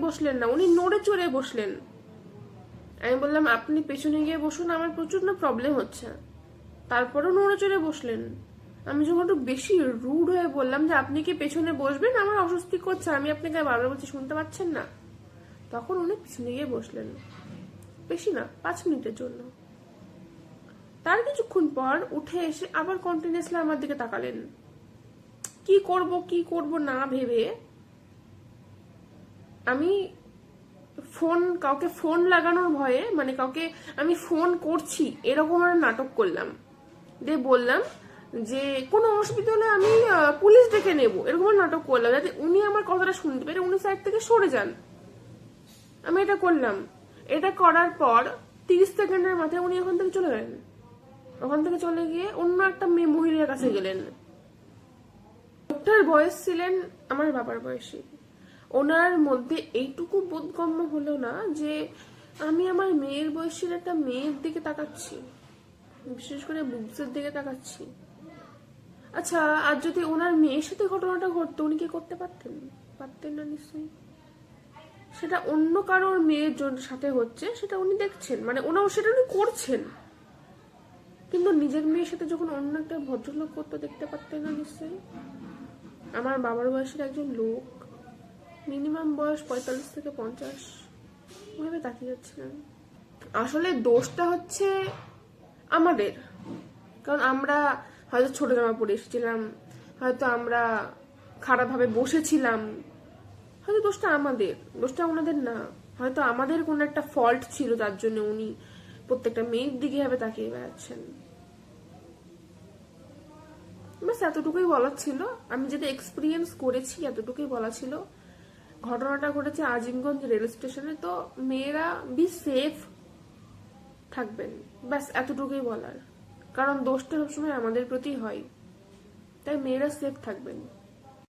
বসলেন না, উনি নড়ে চড়ে বসলেন। আমি বললাম আপনি পেছনে গিয়ে বসুন, আমার প্রচুর না প্রবলেম হচ্ছে। তারপরেও নড়ে চড়ে বসলেন। আমি যখন একটু বেশি রুড হয়ে বললাম যে আপনি কি পেছনে বসবেন, আমার অস্বস্তি করছে, আমি আপনাকে বারবার বলছি শুনতে পাচ্ছেন না, তখন উনি পিছনে গিয়ে বসলেন। বেশি না, 5 মিনিটের জন্য। তার কিছুক্ষণ পর উঠে এসে আবার কন্টিনিউয়াসলি আমার দিকে তাকালেন। কি করব না ভেবে আমি কাউকে ফোন লাগানোর ভয়ে, মানে কাউকে আমি ফোন করছি এরকম একটা নাটক করলাম, দিয়ে বললাম যে কোনো অসুবিধা হলে আমি পুলিশ ডেকে নেব, এরকম নাটক করলাম যাতে উনি আমার কথাটা শুনতে পেরে উনি সাইড থেকে সরে যান। আমি এটা করলাম। এটা করার পর 30 সেকেন্ডের মাথায় উনি ওখান থেকে চলে গেলেন। ওখান থেকে চলে গিয়ে অন্য একটা মেয়ে মহিলার কাছে গেলেন। লোকটার বয়স ছিলেন আমার বাবার বয়সী। ওনার মধ্যে এইটুকু বোধগম্য হলো না যে আমি আমার মেয়ের বয়সের একটা মেয়ের দিকে তাকাচ্ছি, বিশেষ করে বুবসের দিকে তাকাচ্ছি। আচ্ছা, আর যদি ওনার মেয়ের সাথে ঘটনাটা ঘটতো উনি কি করতে পারতেন? পারতেন না নিশ্চয়ই। সেটা অন্য কারোর মেয়ের সাথে হচ্ছে, সেটা উনি দেখছেন, মানে ওনাও সেটা উনি করছেন, কিন্তু নিজের মেয়ের সাথে যখন অন্য একটা ভদ্রলোক করতে দেখতে পারতেন না নিশ্চয়ই। আমার বাবার বয়সের একজন লোক, মিনিমাম বয়স 45 থেকে 50, ওইভাবে তাকিয়ে যাচ্ছিলেন। আসলে দোষটা হচ্ছে আমাদের, কারণ আমরা হয়তো ছোট জামা পরে এসেছিলাম, হয়তো আমরা খারাপভাবে বসেছিলাম, হয়তো দোষটা আমাদের, দোষটা ওনাদের না। হয়তো আমাদের কোনো একটা ফল্ট ছিল যার জন্য উনি প্রত্যেকটা মেয়ের দিকে ভাবে তাকিয়ে বেড়াচ্ছেন। ব্যাস এতটুকুই বলার ছিল। আমি যেটা এক্সপিরিয়েন্স করেছি এতটুকুই বলা ছিল। ঘটনাটা ঘটেছে আজিমগঞ্জ রেল স্টেশনে। তো মেয়েরা বি সেফ থাকবেন, ব্যাস এতটুকুই বলার। কারণ দোষটা সবসময় আমাদের প্রতি হয়, তাই মেয়েরা সেফ থাকবেন।